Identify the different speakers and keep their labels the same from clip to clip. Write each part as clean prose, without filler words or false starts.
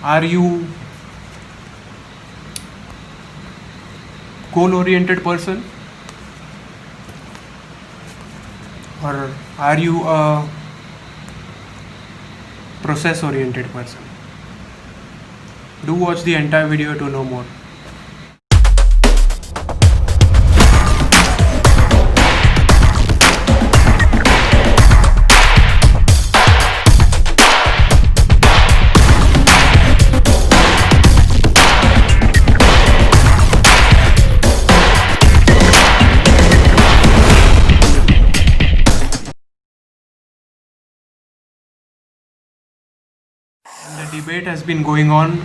Speaker 1: Are you goal oriented person, or are you a process oriented person? Do watch the entire video to know more. The debate has been going on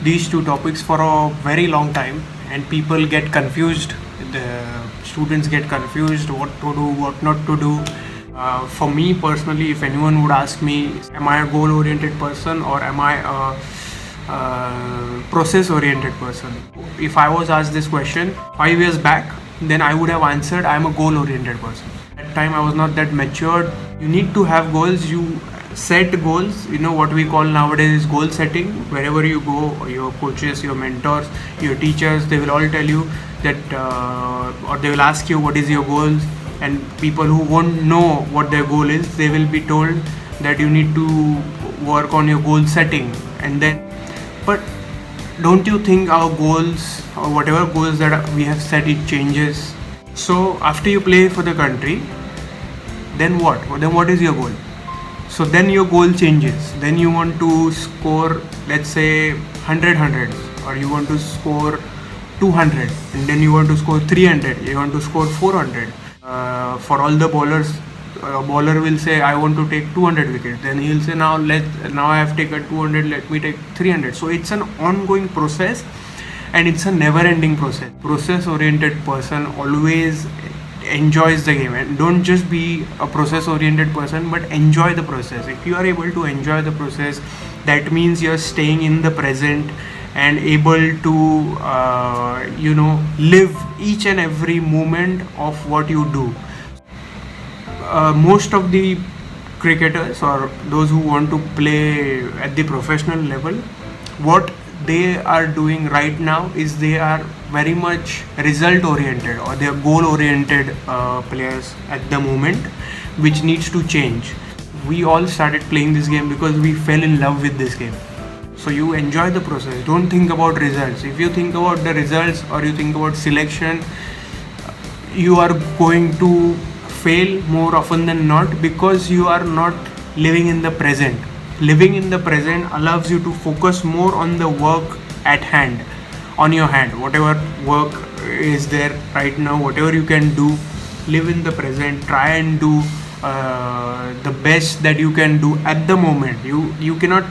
Speaker 1: these two topics for a very long time, and people get confused. The students get confused what to do, what not to do. For me personally, if anyone would ask me, am I a goal oriented person or am I a process oriented person? If I was asked this question 5 years back, then I would have answered I'm a goal oriented person. At that time I was not that matured. You need to have goals. You set goals. What we call nowadays is goal setting. Wherever you go, your coaches, your mentors, your teachers, they will all tell you that or they will ask you what is your goals, and people who won't know what their goal is, they will be told that you need to work on your goal setting. And then, but don't you think our goals or whatever goals that we have set, it changes? So after you play for the country, then what is your goal? So then your goal changes. Then you want to score, let's say 100 hundreds, or you want to score 200, and then you want to score 300, you want to score 400. For all the bowlers, a bowler will say I want to take 200 wickets, then he'll say now I have taken 200, let me take 300. So it's an ongoing process, and it's a never ending process oriented person always enjoys the game. And don't just be a process oriented person, but enjoy the process. If you are able to enjoy the process, that means you're staying in the present and able to live each and every moment of what you do. Most of the cricketers or those who want to play at the professional level, what they are doing right now is they are very much result oriented, or they are goal oriented players at the moment, which needs to change. We all started playing this game because we fell in love with this game. So you enjoy the process. Don't think about results. If you think about the results or you think about selection, you are going to fail more often than not, because you are not living in the present. Living in the present allows you to focus more on the work at hand, on your hand. Whatever work is there right now, whatever you can do, live in the present. Try and do the best that you can do at the moment. You cannot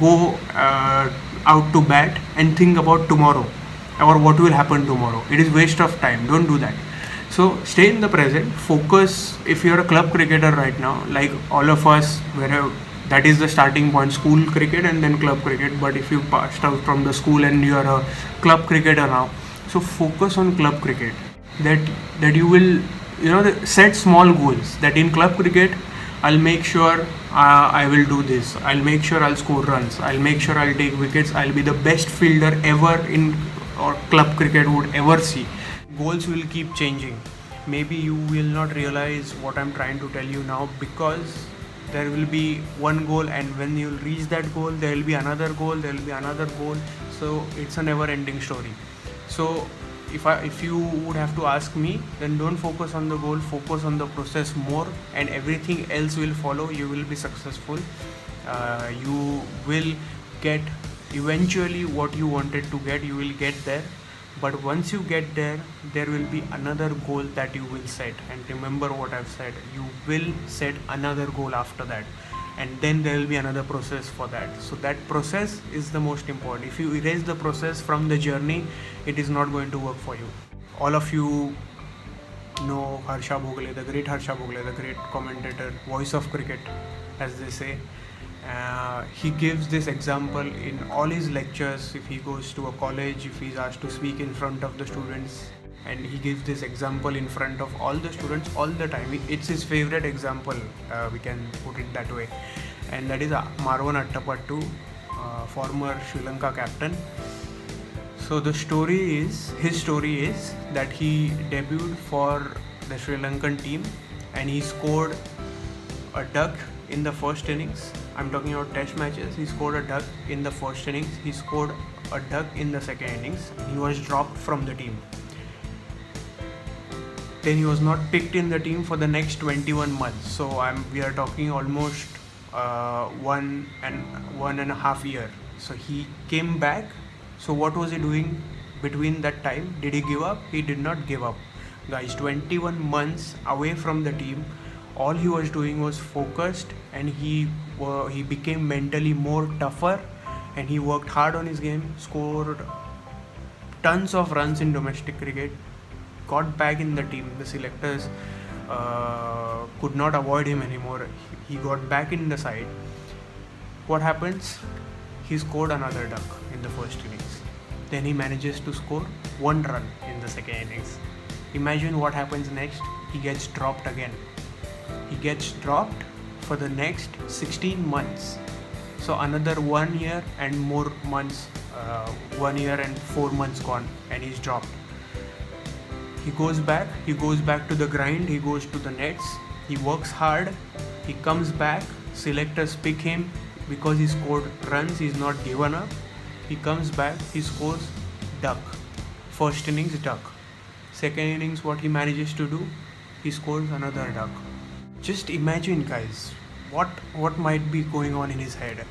Speaker 1: go out to bat and think about tomorrow or what will happen tomorrow. It is waste of time. Don't do that. So stay in the present, focus. If you're a club cricketer right now, like all of us, wherever, that is the starting point, school cricket and then club cricket. But if you passed out from the school and you are a club cricketer now, so focus on club cricket. That you will set small goals. That in club cricket, I'll make sure I will do this. I'll make sure I'll score runs. I'll make sure I'll take wickets. I'll be the best fielder ever in or club cricket would ever see. Goals will keep changing. Maybe you will not realize what I'm trying to tell you now, because there will be one goal, and when you'll reach that goal, there will be another goal, there will be another goal. So it's a never ending story. So if you would have to ask me, then don't focus on the goal, focus on the process more, and everything else will follow. You will be successful. You will get eventually what you wanted to get. You will get there. But once you get there, there will be another goal that you will set. And remember what I've said, you will set another goal after that, and then there will be another process for that. So that process is the most important. If you erase the process from the journey, it is not going to work for you. All of you know Harsha Bhogle, the great Harsha Bhogle, the great commentator, voice of cricket, as they say. He gives this example in all his lectures. If he goes to a college, if he's asked to speak in front of the students, and he gives this example in front of all the students all the time. It's his favorite example, we can put it that way, and that is Marwan Attapattu. former Sri Lanka captain. So his story is that he debuted for the Sri Lankan team and he scored a duck in the first innings. I'm talking about test matches. He scored a duck in the first innings. He scored a duck in the second innings. He was dropped from the team. Then he was not picked in the team for the next 21 months. So we are talking almost 1.5 years. So he came back. So what was he doing between that time? Did he give up? He did not give up. Guys, 21 months away from the team, all he was doing was focused, and he became mentally more tougher, and he worked hard on his game, scored tons of runs in domestic cricket, got back in the team. The selectors could not avoid him anymore. He got back in the side. What happens? He scored another duck in the first innings. Then he manages to score 1 run in the second innings. Imagine what happens next. He gets dropped again. He gets dropped for the next 16 months. So another 1 year and more months, 1 year and 4 months gone, and he's dropped. He goes back to the grind, he goes to the nets, he works hard, he comes back, selectors pick him because he scored runs, he's not given up. He comes back, he scores duck. First innings, duck. Second innings, what he manages to do? He scores another duck. Just imagine, guys, what might be going on in his head.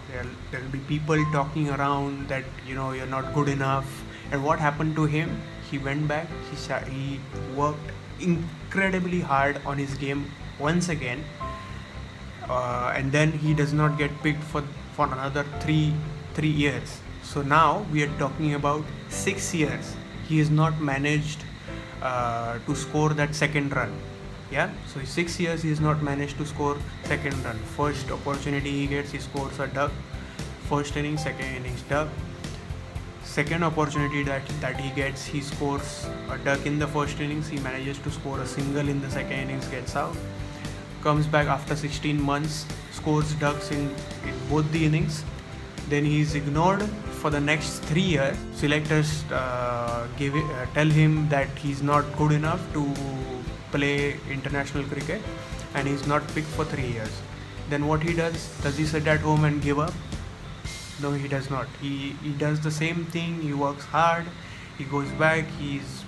Speaker 1: There'll be people talking around that you're not good enough. And what happened to him? He went back. He worked incredibly hard on his game once again, and then he does not get picked for another three years. So now we are talking about 6 years. He has not managed to score that second run. Yeah, so 6 years he has not managed to score second run. First opportunity he gets, he scores a duck. First innings, second innings, duck. Second opportunity that he gets, he scores a duck in the first innings. He manages to score a single in the second innings, gets out. Comes back after 16 months, scores ducks in both the innings. Then he is ignored for the next 3 years. Selectors tell him that he's not good enough to play international cricket, and he's not picked for 3 years. Then what he does he sit at home and give up? No, he does not. He does the same thing. He works hard, he goes back, he's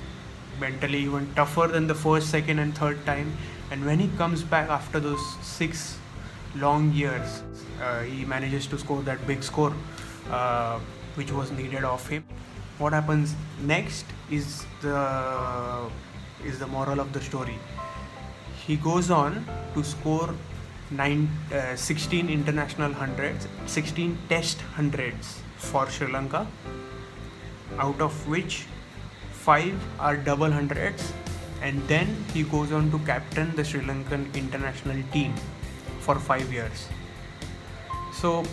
Speaker 1: mentally even tougher than the first, second and third time. And when he comes back after those 6 long years, he manages to score that big score which was needed of him. What happens next is the moral of the story. He goes on to score 16 international hundreds, 16 test hundreds for Sri Lanka, out of which 5 are double hundreds, and then he goes on to captain the Sri Lankan international team for 5 years. So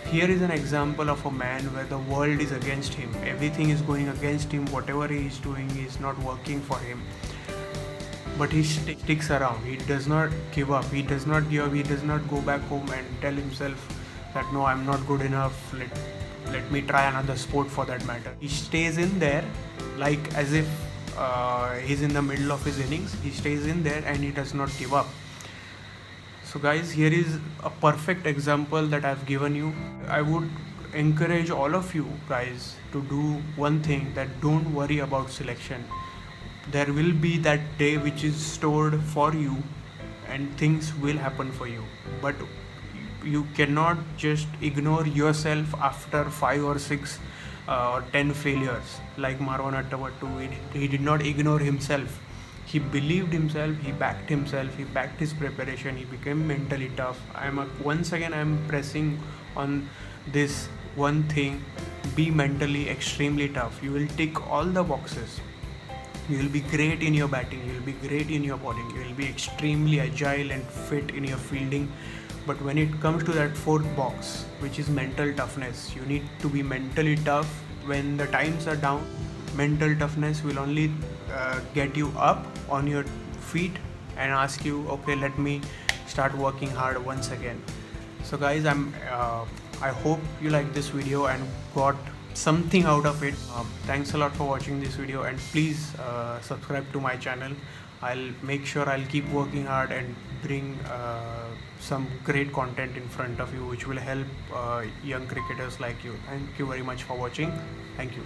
Speaker 1: here is an example of a man where the world is against him. Everything is going against him. Whatever he is doing is not working for him. But he sticks around. He does not give up. He does not go back home and tell himself that no, I'm not good enough. Let me try another sport for that matter. He stays in there like as if he's in the middle of his innings. He stays in there and he does not give up. So guys, here is a perfect example that I've given you. I would encourage all of you guys to do one thing, that don't worry about selection. There will be that day which is stored for you and things will happen for you. But you cannot just ignore yourself after 5 or 6 or 10 failures. Like Marwan Attavattu, he did not ignore himself. He believed himself, he backed his preparation, he became mentally tough. Once again I'm pressing on this one thing: be mentally extremely tough. You will tick all the boxes. You will be great in your batting, you will be great in your bowling, you will be extremely agile and fit in your fielding. But when it comes to that fourth box, which is mental toughness, you need to be mentally tough when the times are down. Mental toughness will only get you up on your feet and ask you, okay, let me start working hard once again. So guys, I'm I hope you liked this video and got something out of it. Thanks a lot for watching this video, and please subscribe to my channel. I'll make sure I'll keep working hard and bring some great content in front of you which will help young cricketers like you. Thank you very much for watching. Thank you.